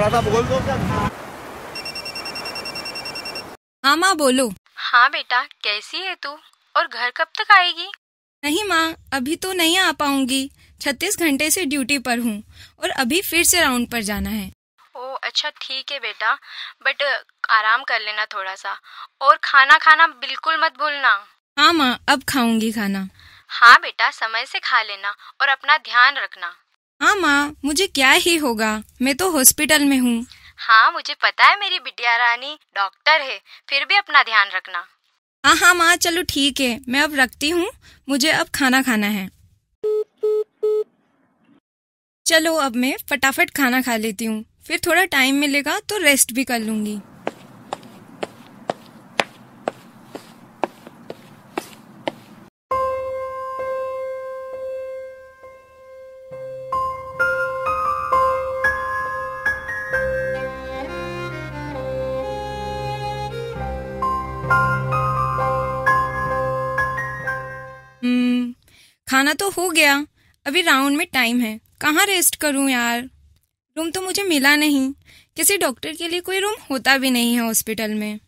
थोड़ा सा बोल दो। हाँ माँ बोलो। हाँ बेटा, कैसी है तू और घर कब तक आएगी? नहीं माँ, अभी तो नहीं आ पाऊंगी। 36 घंटे से ड्यूटी पर हूँ और अभी फिर से राउंड पर जाना है। ओ अच्छा ठीक है बेटा, बट आराम कर लेना थोड़ा सा, और खाना खाना बिल्कुल मत भूलना। हाँ माँ, अब खाऊंगी खाना। हाँ बेटा, समय से खा लेना और अपना ध्यान रखना। हाँ माँ, मुझे क्या ही होगा, मैं तो हॉस्पिटल में हूँ। हाँ मुझे पता है, मेरी बिटिया रानी डॉक्टर है, फिर भी अपना ध्यान रखना। हाँ हाँ माँ, चलो ठीक है, मैं अब रखती हूँ, मुझे अब खाना खाना है। चलो अब मैं फटाफट खाना खा लेती हूँ, फिर थोड़ा टाइम मिलेगा तो रेस्ट भी कर लूंगी। खाना तो हो गया, अभी राउंड में टाइम है, कहाँ रेस्ट करूं यार। रूम तो मुझे मिला नहीं, किसी डॉक्टर के लिए कोई रूम होता भी नहीं है हॉस्पिटल में।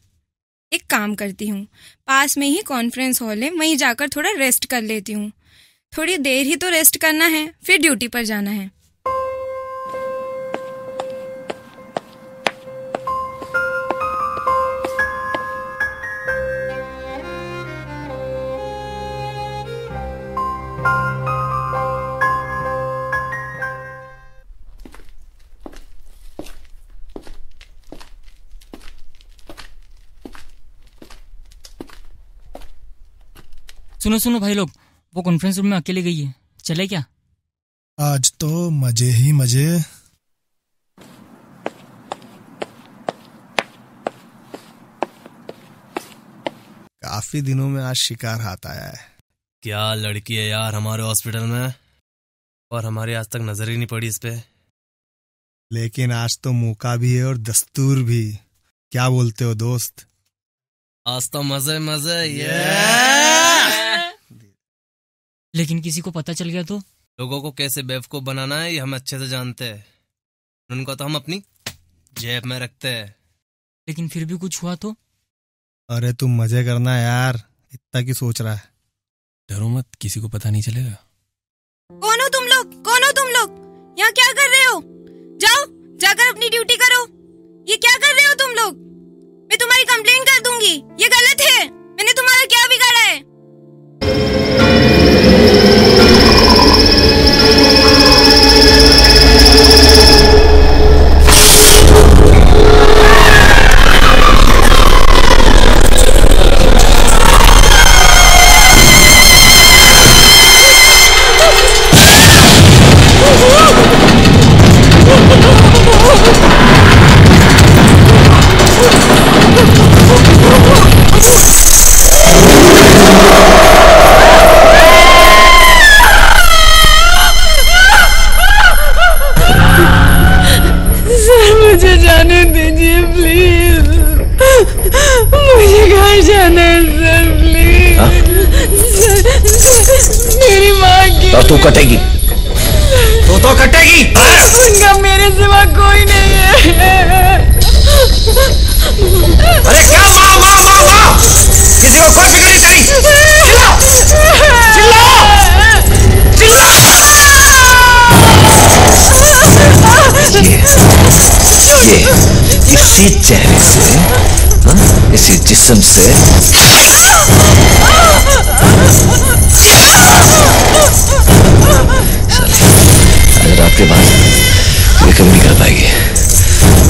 एक काम करती हूँ, पास में ही कॉन्फ्रेंस हॉल है, वहीं जाकर थोड़ा रेस्ट कर लेती हूँ। थोड़ी देर ही तो रेस्ट करना है, फिर ड्यूटी पर जाना है। सुनो सुनो भाई लोग, वो कॉन्फ्रेंस रूम में अकेले गई है, चले क्या? आज तो मजे ही मजे। काफी दिनों में आज शिकार हाथ आया है। क्या लड़की है यार हमारे हॉस्पिटल में, और हमारी आज तक नजर ही नहीं पड़ी इस पे। लेकिन आज तो मौका भी है और दस्तूर भी। क्या बोलते हो दोस्त? आज तो मजे मजे ये। लेकिन किसी को पता चल गया तो? लोगों को कैसे बेवकूफ बनाना है ये हम अच्छे से जानते हैं, उनको तो हम अपनी जेब में रखते हैं। लेकिन फिर भी कुछ हुआ तो? अरे तुम मजे करना यार, इतना की सोच रहा है। डरो मत, किसी को पता नहीं चलेगा। कौन हो तुम लोग? कौन हो तुम लोग? यहाँ क्या कर रहे हो? जाओ जाकर अपनी ड्यूटी करो। ये क्या कर रहे हो तुम लोग? मैं तुम्हारी कंप्लेंट कर दूंगी, ये गलत है। मैंने तुम्हारा क्या बिगाड़ा है? मुझे जाने दीजिए प्लीज, मुझे घर जाना है सर प्लीज। मेरी माँ की तो तू कटेगी, तो कटेगी। उनका मेरे सिवा कोई नहीं है। अरे क्या माँ माँ माँ माँ, किसी को कोई फिक्र नहीं तेरी। चिल्लाओ चिल्लाओ चिल्लाओ। ये इसी चेहरे से, इसी जिस्म से आज रात के बाद ये कभी नहीं कर पाएगी।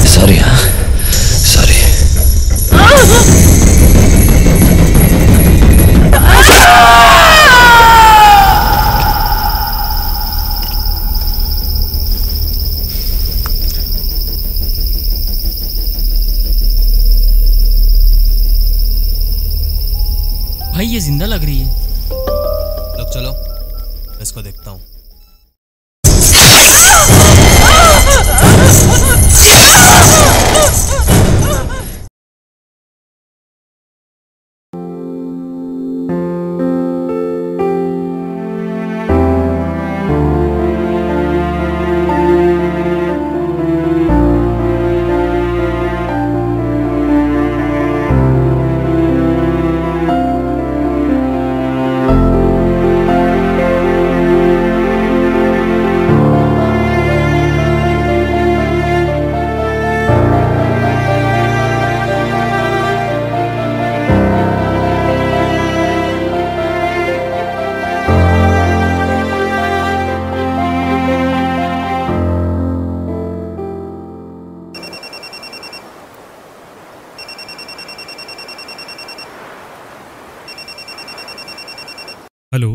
सॉरी। हाँ सॉरी। भाई ये जिंदा लग रही है। लोग चलो, मैं इसको देखता हूँ। हेलो,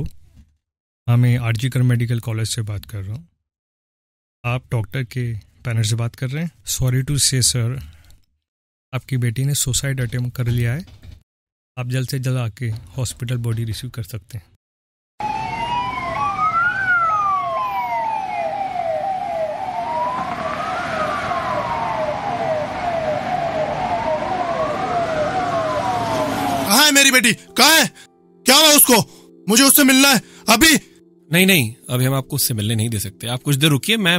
हाँ मैं आरजीकर मेडिकल कॉलेज से बात कर रहा हूँ। आप डॉक्टर के पैनल से बात कर रहे हैं? सॉरी टू से सर, आपकी बेटी ने सुसाइड अटेम्प्ट कर लिया है। आप जल्द से जल्द आके हॉस्पिटल बॉडी रिसीव कर सकते हैं। कहाँ है मेरी बेटी? कहाँ है? क्या हुआ उसको? मुझे उससे मिलना है अभी। नहीं, अभी हम आपको उससे मिलने नहीं दे सकते। आप कुछ देर रुकिए, मैं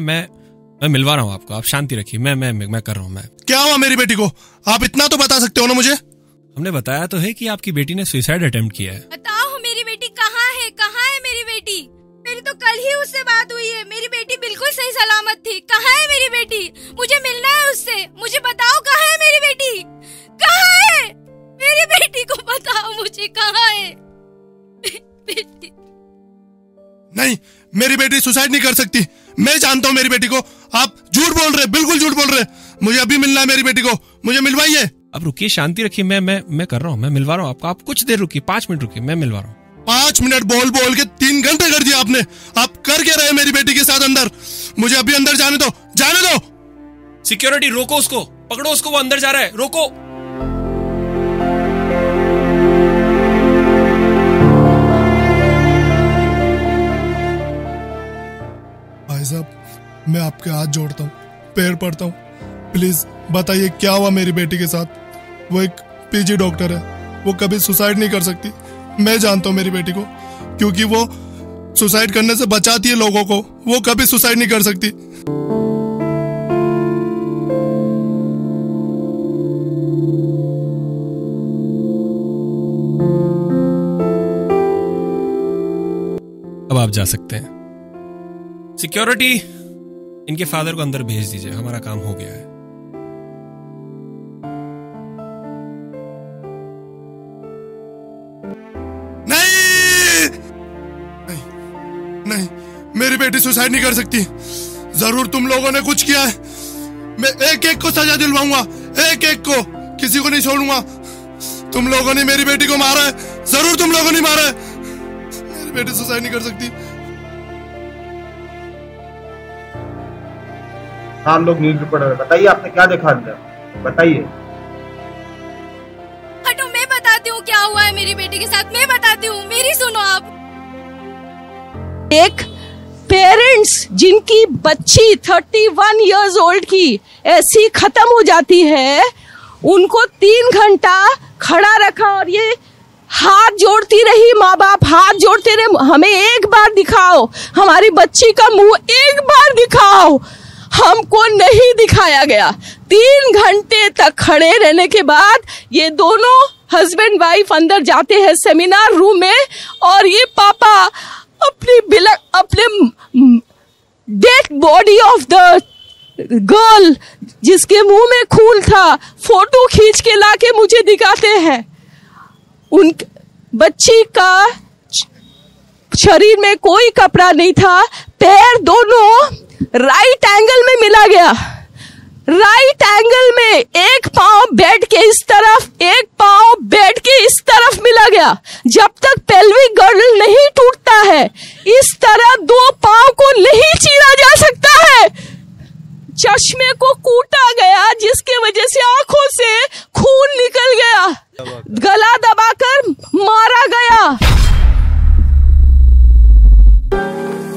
मिलवा रहा हूँ आपको। आप शांति रखिए, मैं कर रहा हूँ। मैं क्या हुआ मेरी बेटी को? आप इतना तो बता सकते हो ना मुझे? हमने बताया तो है कि आपकी बेटी ने सुसाइड अटेम्प्ट किया है। बताओ मेरी बेटी कहाँ है? कहाँ है मेरी बेटी? मेरी तो कल ही उससे बात हुई है। मेरी बेटी बिल्कुल सही सलामत थी। कहाँ है मेरी बेटी? मुझे मिलना है उससे। मुझे बताओ कहाँ है मेरी बेटी? कहाँ है मेरी बेटी को बताओ मुझे कहाँ है बेटी? नहीं, मेरी बेटी सुसाइड नहीं कर सकती। मैं जानता हूँ मेरी बेटी को। आप झूठ बोल रहे, बिल्कुल झूठ बोल रहे। मुझे अभी मिलना है मेरी बेटी को, मुझे मिलवाइए। अब रुकिए, शांति रखिए। मैं कर रहा हूँ, मैं मिलवा रहा हूँ आपको। आप कुछ देर रुकिए, 5 मिनट रुकिए, मैं मिलवा रहा हूँ। 5 मिनट बोल बोल के 3 घंटे कर दिया आपने। आप कर क्या रहे मेरी बेटी के साथ अंदर? मुझे अभी अंदर जाने दो, जाने दो। सिक्योरिटी रोको उसको, पकड़ो उसको, वो अंदर जा रहा है, रोको। भाई साहब, मैं आपके हाथ जोड़ता हूँ, पैर पड़ता हूँ, प्लीज बताइए क्या हुआ मेरी बेटी के साथ। वो एक पीजी डॉक्टर है, वो कभी सुसाइड नहीं कर सकती। मैं जानता हूँ मेरी बेटी को, क्योंकि वो सुसाइड करने से बचाती है लोगों को। वो कभी सुसाइड नहीं कर सकती। अब आप जा सकते हैं। सिक्योरिटी, इनके फादर को अंदर भेज दीजिए, हमारा काम हो गया है। नहीं, मेरी बेटी सुसाइड नहीं कर सकती। जरूर तुम लोगों ने कुछ किया है। मैं एक एक को सजा दिलवाऊंगा, एक एक को, किसी को नहीं छोड़ूंगा। तुम लोगों ने मेरी बेटी को मारा है, जरूर तुम लोगों ने मारा है। मेरी बेटी सुसाइड नहीं कर सकती। हम लोग न्यूज रिपोर्टर हैं, बताइए आपने क्या देखा अंदर, बताइए। हटो, मैं बताती हूँ क्या हुआ है मेरी बेटी के साथ। मैं बताती हूँ, मेरी सुनो आप। एक पेरेंट्स जिनकी बच्ची 31 इयर्स ओल्ड की ऐसी खत्म हो जाती है, उनको 3 घंटा खड़ा रखा और ये हाथ जोड़ती रही। माँ बाप हाथ जोड़ते रहे, हमें एक बार दिखाओ, हमारी बच्ची का मुंह एक बार दिखाओ। हमको नहीं दिखाया गया। 3 घंटे तक खड़े रहने के बाद ये दोनों हस्बैंड वाइफ अंदर जाते हैं सेमिनार रूम में, और ये पापा अपने dead body of the girl, जिसके मुंह में खून था, फोटो खींच के लाके मुझे दिखाते हैं। उन बच्ची का शरीर में कोई कपड़ा नहीं था, पैर दोनों राइट एंगल में मिला गया। राइट एंगल में एक पांव बेड के इस तरफ, एक पांव बेड के इस तरफ मिला गया। जब तक पेल्विक गर्डल नहीं टूटता है, इस तरह 2 पांव को नहीं चीरा जा सकता है। चश्मे को कूटा गया, जिसके वजह से आंखों से खून निकल गया। गला दबाकर मारा गया।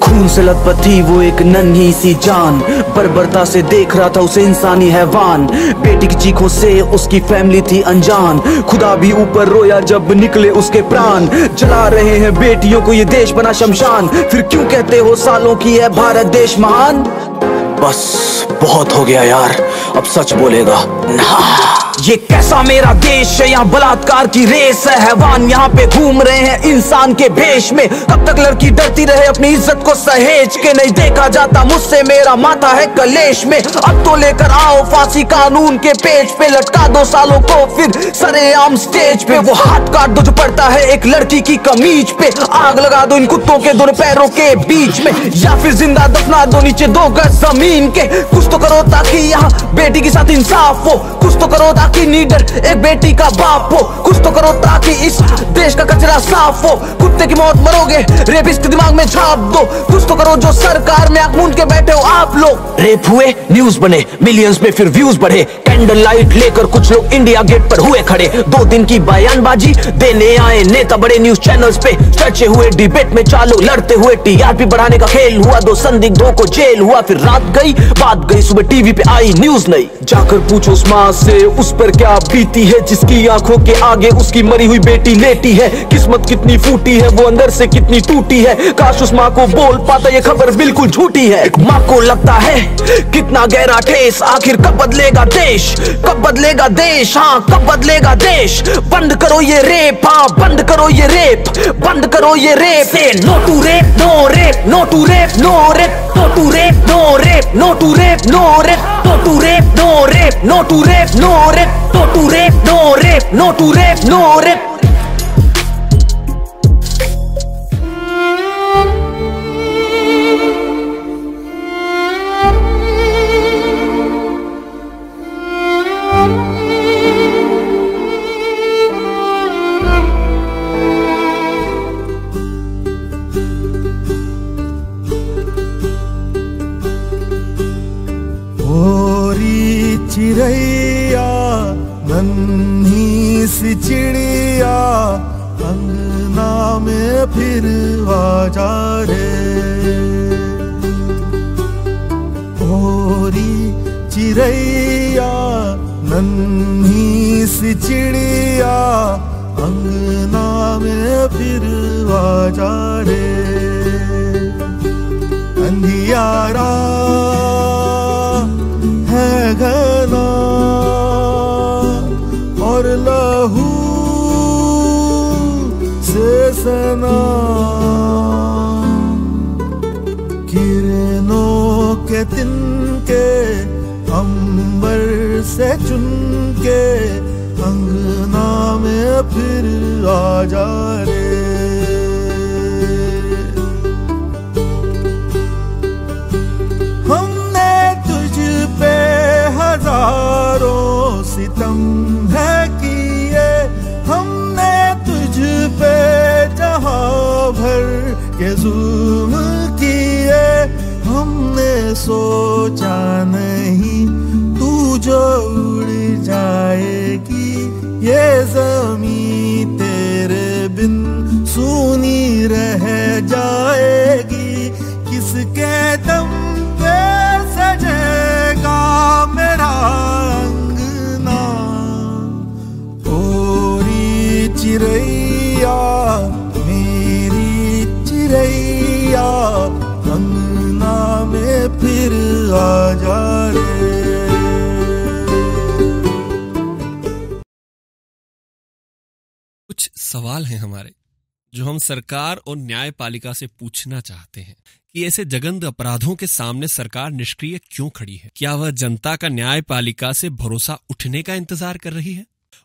खून से लथपथ थी वो एक नन्ही सी जान, बर्बरता से देख रहा था उसे इंसानी हैवान। बेटी की चीखों से उसकी फैमिली थी अनजान, खुदा भी ऊपर रोया जब निकले उसके प्राण। जला रहे हैं बेटियों को ये देश बना शमशान, फिर क्यों कहते हो सालों की है भारत देश महान। बस बहुत हो गया यार, अब सच बोलेगा ना। ये कैसा मेरा देश है, यहाँ बलात्कार की रेस है, हैवान यहाँ पे घूम रहे हैं इंसान के भेष में। कब तक लड़की डरती रहे अपनी इज्जत को सहेज के, नहीं देखा जाता मुझसे मेरा माथा है कलेश में। अब तो लेकर आओ फांसी कानून के पेज पे, लटका 2 सालों को फिर सरेआम स्टेज पे। वो हाथ काट दो जो पड़ता है एक लड़की की कमीज पे, आग लगा दो इन कुत्तों के दोनों पैरों के बीच में, या फिर जिंदा दफना दो नीचे 2 गज जमीन के। कुछ तो करो ताकि यहाँ बेटी के साथ इंसाफ हो, कुछ तो करो ताकि ताकि नीडर एक बेटी का बाप हो। कुछ तो करो ताकि इस देश का कचरा साफ हो। कुत्ते की मौत मरोगे, रेपिस्ट के दिमाग में छाप दो। कुछ तो करो जो सरकार में आंख मूंद के बैठे हो आप लोग। रेप हुए, न्यूज बने, मिलियंस में फिर व्यूज बढ़े। कैंडल लाइट लेकर कुछ लोग इंडिया गेट पर हुए खड़े। 2 दिन की बयानबाजी देने आए नेता बड़े न्यूज चैनल्स पे। चर्चे हुए, डिबेट में चालू लड़ते हुए, टीआरपी बढ़ाने का खेल हुआ। 2 संदिग्धों को जेल हुआ, फिर रात गई बात गई, सुबह टीवी पे आई न्यूज नई। जाकर पूछो उस माँ से उस पर क्या बीती है, जिसकी आंखों के आगे उसकी मरी हुई बेटी लेटी है। किस्मत कितनी फूटी है, वो अंदर से कितनी टूटी है। काश उस माँ को बोल पाता, ये खबर बिल्कुल झूठी है। एक माँ को लगता है कितना गहरा ठेस, आखिर कब बदलेगा देश, कब बदलेगा देश, हाँ कब बदलेगा देश। बंद करो ये रेप, हाँ बंद करो ये रेप, बंद करो ये rape. Say no to rape, no rape, no to rape, no rape, no to rape, no rape, no to rape, no rape, no to rape, no rape, no to rape, no rape, no to rape, no rape, no to rape, no rape. चिड़ैया नन्ही सी चिड़िया अंगना में फिर आजा रे। ओरी चिड़ैया नन्ही सी चिड़िया अंगना में फिर आजा रे। अंधियारा है घना और लहू से सना, किरणों के तिनके अंबर से चुनके अंगना में फिर आजा रे। हजारों सितम है किए हमने तुझ पे, जहां भर के जुल्म किए हमने। सोचा नहीं तू जो उड़ जाएगी, ये ज़मीं तेरे बिन सूनी रह जाएगी। किसके दम पे सजेगा मेरा अंगना। ओरी चिड़ैया मेरी चिड़ैया अंगना में फिर आजा रे। कुछ सवाल हैं हमारे जो हम सरकार और न्यायपालिका से पूछना चाहते हैं कि ऐसे जघन्य अपराधों के सामने सरकार निष्क्रिय क्यों खड़ी है? क्या वह जनता का न्यायपालिका से भरोसा उठने का इंतजार कर रही है?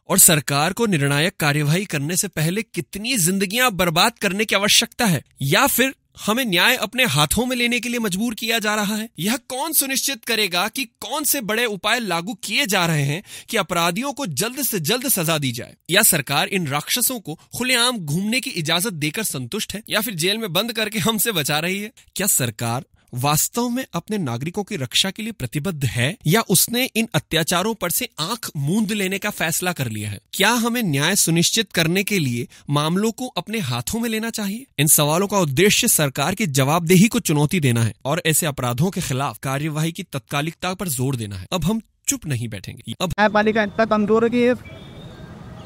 और सरकार को निर्णायक कार्यवाही करने से पहले कितनी जिंदगियां बर्बाद करने की आवश्यकता है? या फिर हमें न्याय अपने हाथों में लेने के लिए मजबूर किया जा रहा है? यह कौन सुनिश्चित करेगा कि कौन से बड़े उपाय लागू किए जा रहे हैं कि अपराधियों को जल्द से जल्द सजा दी जाए? या सरकार इन राक्षसों को खुलेआम घूमने की इजाजत देकर संतुष्ट है, या फिर जेल में बंद करके हमसे बचा रही है? क्या सरकार वास्तव में अपने नागरिकों की रक्षा के लिए प्रतिबद्ध है, या उसने इन अत्याचारों पर से आंख मूंद लेने का फैसला कर लिया है? क्या हमें न्याय सुनिश्चित करने के लिए मामलों को अपने हाथों में लेना चाहिए? इन सवालों का उद्देश्य सरकार की जवाबदेही को चुनौती देना है और ऐसे अपराधों के खिलाफ कार्यवाही की तत्कालिकता पर जोर देना है। अब हम चुप नहीं बैठेंगे। अब न्यायपालिका इतना कमजोर है कि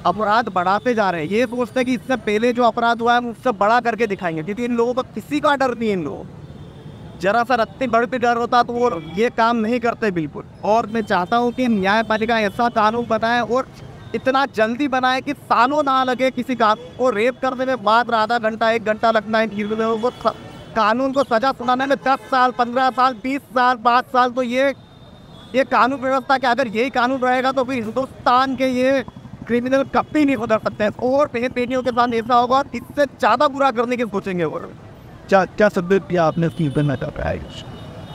अपराध बढ़ाते जा रहे हैं। ये सोचते हैं कि इससे पहले जो अपराध हुआ है उससे बड़ा करके दिखाएंगे, क्योंकि इन लोगों को किसी का डर नहीं है। इन लोगों जरा सा रत्ती बढ़ते डर होता तो वो ये काम नहीं करते बिल्कुल। और मैं चाहता हूँ कि न्यायपालिका ऐसा कानून बनाए और इतना जल्दी बनाए कि सालों ना लगे किसी कानून को रेप करने में मात्र आधा घंटा 1 घंटा लगता है। वो कानून को सजा सुनाने में 10 साल 15 साल 20 साल 5 साल। तो ये कानून व्यवस्था के अगर यही कानून रहेगा तो फिर हिंदुस्तान के ये क्रिमिनल कभी नहीं सुधर सकते हैं। और पेटियों के साथ ऐसा होगा, इससे ज़्यादा बुरा करने की सोचेंगे वो। क्या शब्द किया आपने स्कीम करना चाहता है?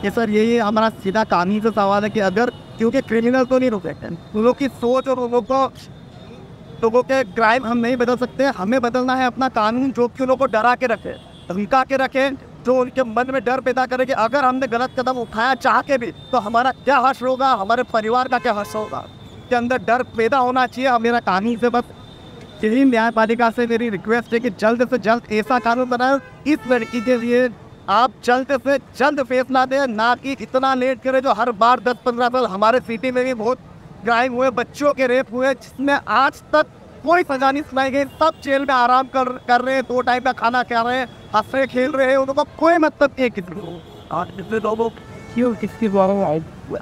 ये सर यही हमारा सीधा कानूनी से सवाल है कि अगर क्योंकि क्रिमिनल तो नहीं रुकेंगे। उन लोग की सोच और लोगों के क्राइम हम नहीं बदल सकते। हमें बदलना है अपना कानून, जो कि उन लोगों को डरा के रखे, धमका के रखे, जो उनके मन में डर पैदा करे कि अगर हमने गलत कदम उठाया चाह के भी तो हमारा क्या हश्र होगा, हमारे परिवार का क्या हश्र होगा। के अंदर डर पैदा होना चाहिए। मेरा कानून से बस यही न्यायपालिका से मेरी रिक्वेस्ट है कि जल्द से जल्द ऐसा कानून बनाए इस लड़की के लिए। आप जल्द से जल्द फैसला दें, ना कि इतना लेट करें जो हर बार 10-15 साल। हमारे सिटी में भी बहुत क्राइम हुए, बच्चों के रेप हुए, जिसमें आज तक कोई सजा नहीं सुनाई गई। सब जेल में आराम कर रहे हैं, 2 टाइम का खाना खा रहे हैं, हंस रहे खेल रहे हैं, उनको कोई मतलब नहीं किसी को। क्यों किसकी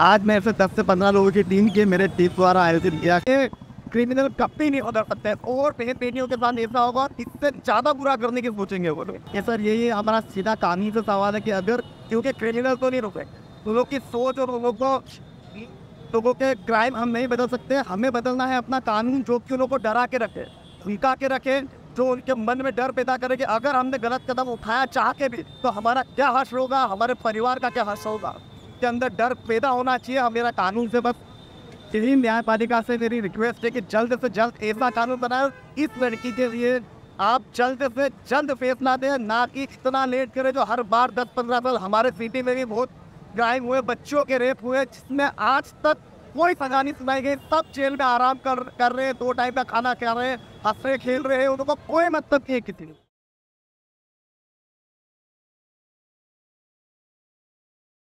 आज मैं ऐसे 10 से 15 लोगों की टीम के मेरे टीम द्वारा आयोजित किया कि क्रिमिनल कभी नहीं उधर सकते हैं और बहन बेटियों के साथ ऐसा होगा, इससे ज़्यादा बुरा करने की सोचेंगे वो लोग। ये सर यही हमारा सीधा कानूनी से सवाल है कि अगर, क्योंकि क्रिमिनल तो नहीं रुके, उन लोग की सोच और लोगों के क्राइम हम नहीं बदल सकते। हमें बदलना है अपना कानून, जो कि उन लोगों को डरा के रखे, धमका के रखे, जो उनके मन में डर पैदा करे कि अगर हमने गलत कदम उठाया चाह के भी तो हमारा क्या हश्र होगा, हमारे परिवार का क्या हश्र होगा। के अंदर डर पैदा होना चाहिए। मेरा कानून से बस यही न्यायपालिका से मेरी रिक्वेस्ट है कि जल्द से जल्द ऐसा कानून बनाए इस लड़की के लिए। आप जल्द से जल्द फैसला दें, ना कि इतना लेट करें जो हर बार 10-15 साल। हमारे सिटी में भी बहुत क्राइम हुए, बच्चों के रेप हुए, जिसमें आज तक कोई सजा नहीं सुनाई गई। सब जेल में आराम कर रहे हैं, 2 टाइम का खाना खा रहे हैं, हंस रहे खेल रहे हैं, उनको कोई मतलब नहीं है किसी